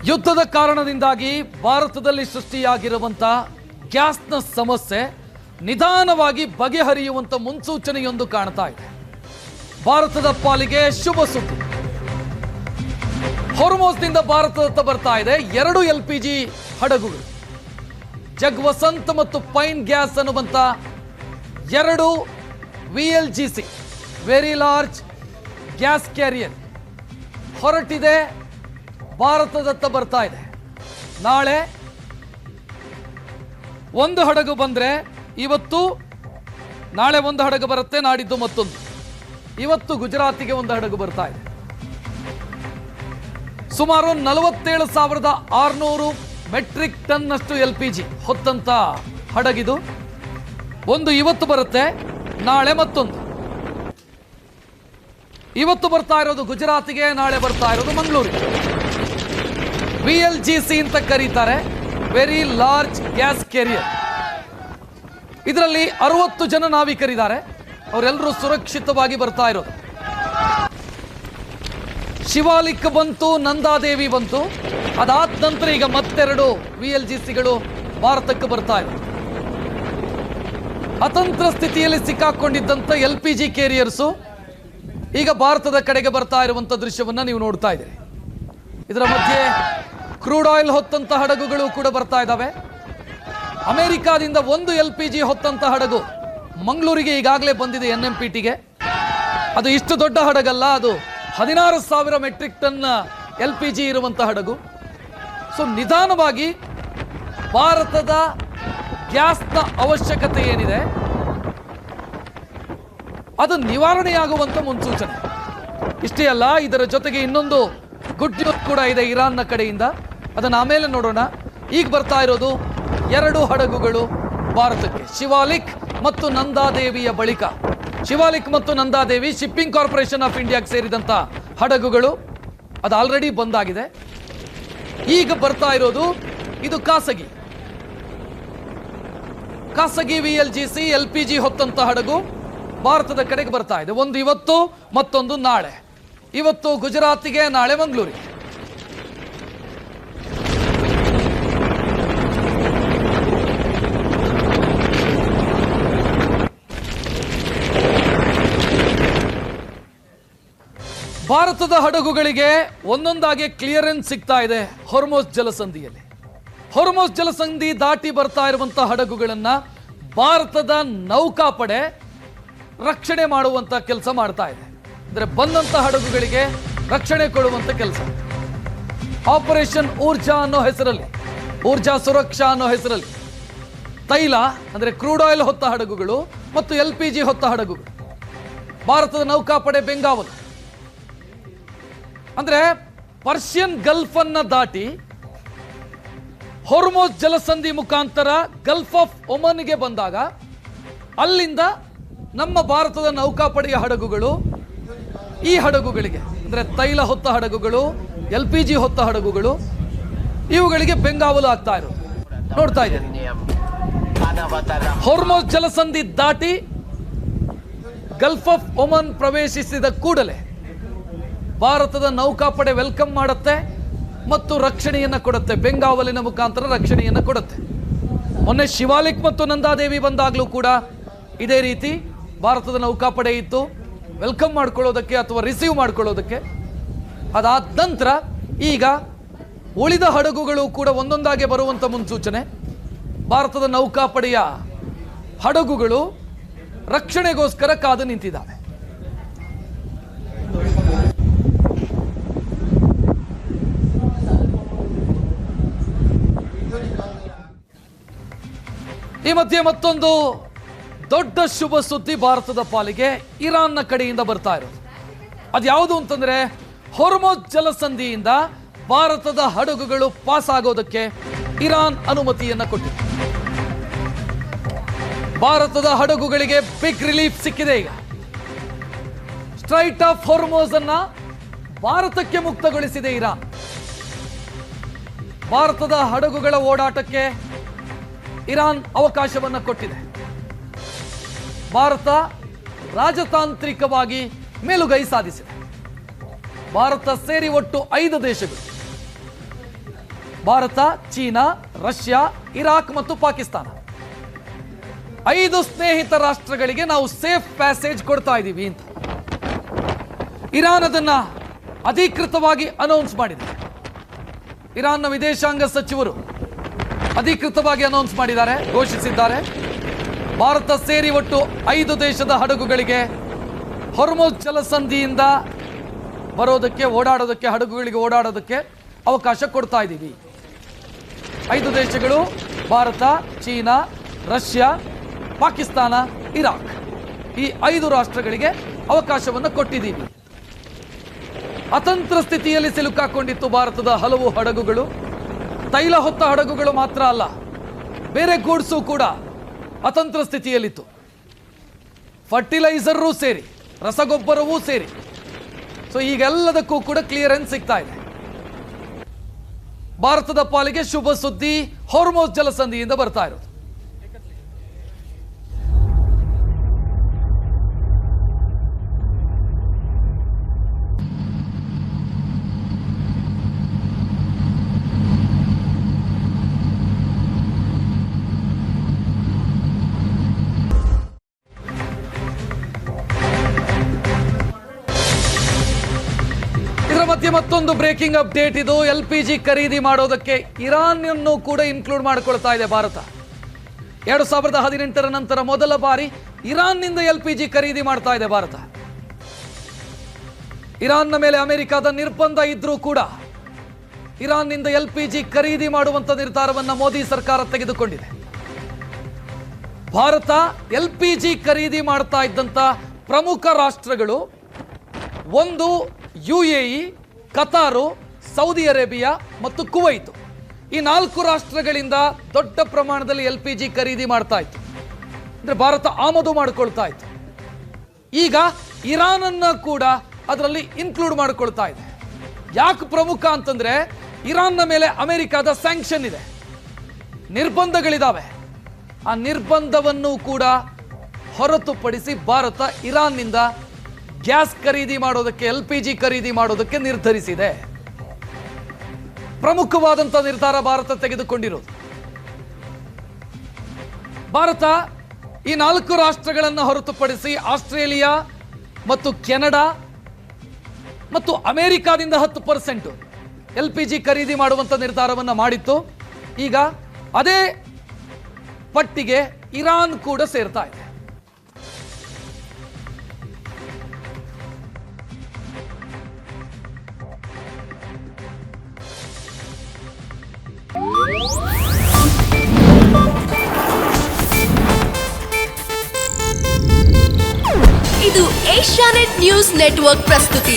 ಯುದ್ಧದ ಕಾರಣದಿಂದಾಗಿ ಭಾರತದಲ್ಲಿ ಸೃಷ್ಟಿಯಾಗಿರುವಂಥ ಗ್ಯಾಸ್ನ ಸಮಸ್ಯೆ ನಿಧಾನವಾಗಿ ಬಗೆಹರಿಯುವಂಥ ಮುನ್ಸೂಚನೆಯೊಂದು ಕಾಣ್ತಾ ಇದೆ. ಭಾರತದ ಪಾಲಿಗೆ ಶುಭ ಸುದ್ದಿ. ಹೊರ್ಮೋಸ್ನಿಂದ ಭಾರತದತ್ತ ಬರ್ತಾ ಇದೆ 2 LPG ಹಡಗುಗಳು. ಜಗ್ವಸಂತ್ ಮತ್ತು ಪೈನ್ ಗ್ಯಾಸ್ ಅನ್ನುವಂಥ 2 VLGC very large gas carrier ಹೊರಟಿದೆ, ಭಾರತದತ್ತ ಬರ್ತಾ ಇದೆ. ನಾಳೆ ಒಂದು ಹಡಗು ಬಂದರೆ ಇವತ್ತು, ನಾಳೆ ಒಂದು ಹಡಗು ಬರುತ್ತೆ, ನಾಡಿದ್ದು ಮತ್ತೊಂದು. ಇವತ್ತು ಗುಜರಾತಿಗೆ ಒಂದು ಹಡಗು ಬರ್ತಾ ಇದೆ. ಸುಮಾರು 47,600 ಮೆಟ್ರಿಕ್ ಟನ್ ಅಷ್ಟು LPG ಹೊತ್ತಂತ ಹಡಗಿದು. ಒಂದು ಇವತ್ತು ಬರುತ್ತೆ, ನಾಳೆ ಮತ್ತೊಂದು. ಇವತ್ತು ಬರ್ತಾ ಇರೋದು ಗುಜರಾತಿಗೆ, ನಾಳೆ ಬರ್ತಾ ಇರೋದು ಮಂಗಳೂರಿಗೆ. VLGC ಅಂತ ಕರೀತಾರೆ, ವೆರಿ ಲಾರ್ಜ್ ಗ್ಯಾಸ್ ಕ್ಯಾರಿಯರ್. ಇದರಲ್ಲಿ 60 ಜನ ನಾವಿಕರಿದ್ದಾರೆ, ಅವರೆಲ್ಲರೂ ಸುರಕ್ಷಿತವಾಗಿ ಬರ್ತಾ ಇರೋದು. ಶಿವಾಲಿಕ್ ಬಂತು, ನಂದಾದೇವಿ ಬಂತು. ಅದಾದ ನಂತರ ಈಗ ಮತ್ತೆರಡು VLGCಗಳು ಭಾರತಕ್ಕೆ ಬರ್ತಾ ಇದೆ. ಅತಂತ್ರ ಸ್ಥಿತಿಯಲ್ಲಿ ಸಿಕ್ಕಾಕೊಂಡಿದ್ದಂಥ LPG ಕ್ಯಾರಿಯರ್ಸು ಈಗ ಭಾರತದ ಕಡೆಗೆ ಬರ್ತಾ ಇರುವಂಥ ದೃಶ್ಯವನ್ನ ನೀವು ನೋಡ್ತಾ ಇದ್ದೀರಿ. ಇದರ ಮಧ್ಯೆ ಕ್ರೂಡ್ ಆಯಿಲ್ ಹೊತ್ತಂತ ಹಡಗುಗಳು ಕೂಡ ಬರ್ತಾ ಇದ್ದಾವೆ. ಅಮೆರಿಕಾದಿಂದ ಒಂದು LPG ಹೊತ್ತಂತ ಹಡಗು ಮಂಗಳೂರಿಗೆ ಈಗಾಗಲೇ ಬಂದಿದೆ, NMPTಗೆ. ಅದು ಇಷ್ಟು ದೊಡ್ಡ ಹಡಗಲ್ಲ, ಅದು 16,000 ಮೆಟ್ರಿಕ್ ಟನ್ LPG ಇರುವಂಥ ಹಡಗು. ಸೊ ನಿಧಾನವಾಗಿ ಭಾರತದ ಗ್ಯಾಸ್ನ ಅವಶ್ಯಕತೆ ಏನಿದೆ ಅದು ನಿವಾರಣೆಯಾಗುವಂಥ ಮುನ್ಸೂಚನೆ. ಇಷ್ಟೇ ಅಲ್ಲ, ಇದರ ಜೊತೆಗೆ ಇನ್ನೊಂದು ಗುಡ್ ನ್ಯೂಸ್ ಕೂಡ ಇದೆ ಇರಾನ್ನ ಕಡೆಯಿಂದ. ಅದನ್ನು ಆಮೇಲೆ ನೋಡೋಣ. ಈಗ ಬರ್ತಾ ಇರೋದು 2 ಹಡಗುಗಳು ಭಾರತಕ್ಕೆ, ಶಿವಾಲಿಕ್ ಮತ್ತು ನಂದಾದೇವಿಯ ಬಳಿಕ. ಶಿವಾಲಿಕ್ ಮತ್ತು ನಂದಾದೇವಿ ಶಿಪ್ಪಿಂಗ್ ಕಾರ್ಪೊರೇಷನ್ ಆಫ್ ಇಂಡಿಯಾಗೆ ಸೇರಿದಂಥ ಹಡಗುಗಳು, ಅದು ಆಲ್ರೆಡಿ ಬಂದಾಗಿದೆ. ಈಗ ಬರ್ತಾ ಇರೋದು ಇದು ಖಾಸಗಿ VLGC LPG ಹೊತ್ತಂತ ಹಡಗು ಭಾರತದ ಕಡೆಗೆ ಬರ್ತಾ ಇದೆ. ಒಂದು ಇವತ್ತು, ಮತ್ತೊಂದು ನಾಳೆ. ಇವತ್ತು ಗುಜರಾತಿಗೆ, ನಾಳೆ ಮಂಗಳೂರಿಗೆ. ಭಾರತದ ಹಡಗುಗಳಿಗೆ ಒಂದೊಂದಾಗಿ ಕ್ಲಿಯರೆನ್ಸ್ ಸಿಗ್ತಾ ಇದೆ ಹೊರ್ಮೋಸ್ ಜಲಸಂಧಿಯಲ್ಲಿ. ಹೊರ್ಮೋಸ್ ಜಲಸಂಧಿ ದಾಟಿ ಬರ್ತಾ ಇರುವಂಥ ಹಡಗುಗಳನ್ನ ಭಾರತದ ನೌಕಾಪಡೆ ರಕ್ಷಣೆ ಮಾಡುವಂಥ ಕೆಲಸ ಮಾಡ್ತಾ ಇದೆ. ಅಂದರೆ ಬಂದಂಥ ಹಡಗುಗಳಿಗೆ ರಕ್ಷಣೆ ಕೊಡುವಂಥ ಕೆಲಸ. ಆಪರೇಷನ್ ಊರ್ಜಾ ಅನ್ನೋ ಹೆಸರಲ್ಲಿ, ಊರ್ಜಾ ಸುರಕ್ಷಾ ಅನ್ನೋ ಹೆಸರಲ್ಲಿ ತೈಲ ಅಂದರೆ ಕ್ರೂಡ್ ಆಯಿಲ್ ಹೊತ್ತ ಹಡಗುಗಳು ಮತ್ತು LPG ಹೊತ್ತ ಹಡಗುಗಳು ಭಾರತದ ನೌಕಾಪಡೆ ಬೆಂಗಾವಲು. ಅಂದರೆ ಪರ್ಷಿಯನ್ ಗಲ್ಫ್ ಅನ್ನ ದಾಟಿ ಹೊರ್ಮೋಸ್ ಜಲಸಂಧಿ ಮುಖಾಂತರ ಗಲ್ಫ್ ಆಫ್ ಒಮನ್ಗೆ ಬಂದಾಗ ಅಲ್ಲಿಂದ ನಮ್ಮ ಭಾರತದ ನೌಕಾಪಡೆಯ ಹಡಗುಗಳು ಈ ಹಡಗುಗಳಿಗೆ, ಅಂದರೆ ತೈಲ ಹೊತ್ತ ಹಡಗುಗಳು, LPG ಹೊತ್ತ ಹಡಗುಗಳು, ಇವುಗಳಿಗೆ ಬೆಂಗಾವಲು ಆಗ್ತಾ ಇರೋದು ನೋಡ್ತಾ ಇದ್ದೀರಿ. ಹೊರ್ಮೋಸ್ ಜಲಸಂಧಿ ದಾಟಿ ಗಲ್ಫ್ ಆಫ್ ಒಮನ್ ಪ್ರವೇಶಿಸಿದ ಕೂಡಲೇ ಭಾರತದ ನೌಕಾಪಡೆ ವೆಲ್ಕಮ್ ಮಾಡುತ್ತೆ ಮತ್ತು ರಕ್ಷಣೆಯನ್ನು ಕೊಡುತ್ತೆ, ಬೆಂಗಾವಲಿನ ಮುಖಾಂತರ ರಕ್ಷಣೆಯನ್ನು ಕೊಡುತ್ತೆ. ಮೊನ್ನೆ ಶಿವಾಲಿಕ್ ಮತ್ತು ನಂದಾದೇವಿ ಬಂದಾಗಲೂ ಕೂಡ ಇದೇ ರೀತಿ ಭಾರತದ ನೌಕಾಪಡೆ ಇತ್ತು, ವೆಲ್ಕಮ್ ಮಾಡ್ಕೊಳ್ಳೋದಕ್ಕೆ ಅಥವಾ ರಿಸೀವ್ ಮಾಡ್ಕೊಳ್ಳೋದಕ್ಕೆ. ಅದಾದ ನಂತರ ಈಗ ಉಳಿದ ಹಡಗುಗಳು ಕೂಡ ಒಂದೊಂದಾಗಿ ಬರುವಂಥ ಮುನ್ಸೂಚನೆ. ಭಾರತದ ನೌಕಾಪಡೆಯ ಹಡಗುಗಳು ರಕ್ಷಣೆಗೋಸ್ಕರ ಕಾದು ನಿಂತಿದ್ದಾವೆ. ಈ ಮಧ್ಯೆ ಮತ್ತೊಂದು ದೊಡ್ಡ ಶುಭ ಸುದ್ದಿ ಭಾರತದ ಪಾಲಿಗೆ ಇರಾನ್ನ ಕಡೆಯಿಂದ ಬರ್ತಾ ಇರೋದು. ಅದ್ಯಾವುದು ಅಂತಂದ್ರೆ, ಹೊರ್ಮೋಸ್ ಜಲಸಂಧಿಯಿಂದ ಭಾರತದ ಹಡಗುಗಳು ಪಾಸ್ ಆಗೋದಕ್ಕೆ ಇರಾನ್ ಅನುಮತಿಯನ್ನ ಕೊಟ್ಟಿದೆ. ಭಾರತದ ಹಡಗುಗಳಿಗೆ ಬಿಗ್ ರಿಲೀಫ್ ಸಿಕ್ಕಿದೆ. ಈಗ ಸ್ಟ್ರೈಟ್ ಆಫ್ ಹೊರ್ಮೋಸ್ ಅನ್ನ ಭಾರತಕ್ಕೆ ಮುಕ್ತಗೊಳಿಸಿದೆ ಇರಾನ್. ಭಾರತದ ಹಡಗುಗಳ ಓಡಾಟಕ್ಕೆ ಇರಾನ್ ಅವಕಾಶವನ್ನು ಕೊಟ್ಟಿದೆ. ಭಾರತ ರಾಜತಾಂತ್ರಿಕವಾಗಿ ಮೇಲುಗೈ ಸಾಧಿಸಿದೆ. ಭಾರತ ಸೇರಿ ಒಟ್ಟು 5 ದೇಶಗಳು ಭಾರತ, ಚೀನಾ, ರಷ್ಯಾ, ಇರಾಕ್ ಮತ್ತು ಪಾಕಿಸ್ತಾನ 5 ಸ್ನೇಹಿತ ರಾಷ್ಟ್ರಗಳಿಗೆ ನಾವು ಸೇಫ್ ಪ್ಯಾಸೇಜ್ ಕೊಡ್ತಾ ಇದ್ದೀವಿ ಅಂತ ಇರಾನ್ ಅದನ್ನ ಅಧಿಕೃತವಾಗಿ ಅನೌನ್ಸ್ ಮಾಡಿದೆ. ಇರಾನ್ನ ವಿದೇಶಾಂಗ ಸಚಿವರು ಅಧಿಕೃತವಾಗಿ ಅನೌನ್ಸ್ ಮಾಡಿದ್ದಾರೆ, ಘೋಷಿಸಿದ್ದಾರೆ. ಭಾರತ ಸೇರಿ ಒಟ್ಟು 5 ದೇಶದ ಹಡಗುಗಳಿಗೆ ಹೊರ್ಮುಜ್ ಜಲಸಂಧಿಯಿಂದ ಬರೋದಕ್ಕೆ, ಓಡಾಡೋದಕ್ಕೆ, ಹಡಗುಗಳಿಗೆ ಓಡಾಡೋದಕ್ಕೆ ಅವಕಾಶ ಕೊಡ್ತಾ ಇದ್ದೀವಿ. 5 ದೇಶಗಳು Bharat, China, Russia, Pakistan, Iraq, ಈ 5 ರಾಷ್ಟ್ರಗಳಿಗೆ ಅವಕಾಶವನ್ನು ಕೊಟ್ಟಿದ್ದೀವಿ. ಅತಂತ್ರ ಸ್ಥಿತಿಯಲ್ಲಿ ಸಿಲುಕಾಕೊಂಡಿತ್ತು ಭಾರತದ ಹಲವು ಹಡಗುಗಳು. ತೈಲ ಹೊತ್ತ ಹಡಗುಗಳು ಮಾತ್ರ ಅಲ್ಲ, ಬೇರೆ ಗೂಡ್ಸು ಕೂಡ ಅತಂತ್ರ ಸ್ಥಿತಿಯಲ್ಲಿತ್ತು. ಫರ್ಟಿಲೈಸರೂ ಸೇರಿ, ರಸಗೊಬ್ಬರವೂ ಸೇರಿ. ಸೊ ಈಗೆಲ್ಲದಕ್ಕೂ ಕೂಡ ಕ್ಲಿಯರೆನ್ಸ್ ಸಿಗ್ತಾ ಇದೆ. ಭಾರತದ ಪಾಲಿಗೆ ಶುಭ ಸುದ್ದಿ ಹೊರ್ಮುಜ್ ಜಲಸಂಧಿಯಿಂದ ಬರ್ತಾ ಇರೋದು. ಮಧ್ಯೆ ಮತ್ತೊಂದು ಬ್ರೇಕಿಂಗ್ ಅಪ್ಡೇಟ್ ಇದು. LPG ಖರೀದಿ ಮಾಡೋದಕ್ಕೆ ಇರಾನ್ ಅನ್ನು ಕೂಡ ಇನ್ಕ್ಲೂಡ್ ಮಾಡಿಕೊಳ್ತಾ ಇದೆ ಭಾರತ. 2018 ನಂತರ ಮೊದಲ ಬಾರಿ ಇರಾನ್ನಿಂದ LPG ಖರೀದಿ ಮಾಡ್ತಾ ಇದೆ ಭಾರತ. ಇರಾನ್ನ ಮೇಲೆ ಅಮೆರಿಕದ ನಿರ್ಬಂಧ ಇದ್ರೂ ಕೂಡ ಇರಾನ್ನಿಂದ LPG ಖರೀದಿ ಮಾಡುವಂತ ನಿರ್ಧಾರವನ್ನು ಮೋದಿ ಸರ್ಕಾರ ತೆಗೆದುಕೊಂಡಿದೆ. ಭಾರತ LPG ಖರೀದಿ ಮಾಡ್ತಾ ಇದ್ದಂತ ಪ್ರಮುಖ ರಾಷ್ಟ್ರಗಳು ಒಂದು UAE, ಕತಾರು, ಸೌದಿ ಅರೇಬಿಯಾ ಮತ್ತು ಕುವೈತ್. ಈ 4 ರಾಷ್ಟ್ರಗಳಿಂದ ದೊಡ್ಡ ಪ್ರಮಾಣದಲ್ಲಿ LPG ಖರೀದಿ ಮಾಡ್ತಾ ಇತ್ತು, ಅಂದ್ರೆ ಭಾರತ ಆಮದು ಮಾಡಿಕೊಳ್ತಾ ಇತ್ತು. ಈಗ ಇರಾನ್ ಅನ್ನ ಕೂಡ ಅದರಲ್ಲಿ ಇನ್ಕ್ಲೂಡ್ ಮಾಡಿಕೊಳ್ತಾ ಇದೆ. ಯಾಕೆ ಪ್ರಮುಖ ಅಂತಂದ್ರೆ ಇರಾನ್ನ ಮೇಲೆ ಅಮೆರಿಕದ ಸ್ಯಾಂಕ್ಷನ್ ಇದೆ, ನಿರ್ಬಂಧಗಳಿದಾವೆ. ಆ ನಿರ್ಬಂಧವನ್ನು ಕೂಡ ಹೊರತುಪಡಿಸಿ ಭಾರತ ಇರಾನ್ನಿಂದ ಗ್ಯಾಸ್ ಖರೀದಿ ಮಾಡೋದಕ್ಕೆ, LPG ಖರೀದಿ ಮಾಡೋದಕ್ಕೆ ನಿರ್ಧರಿಸಿದೆ. ಪ್ರಮುಖವಾದಂಥ ನಿರ್ಧಾರ ಭಾರತ ತೆಗೆದುಕೊಂಡಿರೋದು. ಭಾರತ ಈ 4 ರಾಷ್ಟ್ರಗಳನ್ನು ಹೊರತುಪಡಿಸಿ ಆಸ್ಟ್ರೇಲಿಯಾ ಮತ್ತು ಕೆನಡಾ ಮತ್ತು ಅಮೆರಿಕಾದಿಂದ 10% LPG ಖರೀದಿ ಮಾಡುವಂಥ ನಿರ್ಧಾರವನ್ನು ಮಾಡಿತ್ತು. ಈಗ ಅದೇ ಪಟ್ಟಿಗೆ ಇರಾನ್ ಕೂಡ ಸೇರ್ತಾ ಇದೆ. ಇದು ಏಷ್ಯಾನೆಟ್ ನ್ಯೂಸ್ ನೆಟ್ವರ್ಕ್ ಪ್ರಸ್ತುತಿ.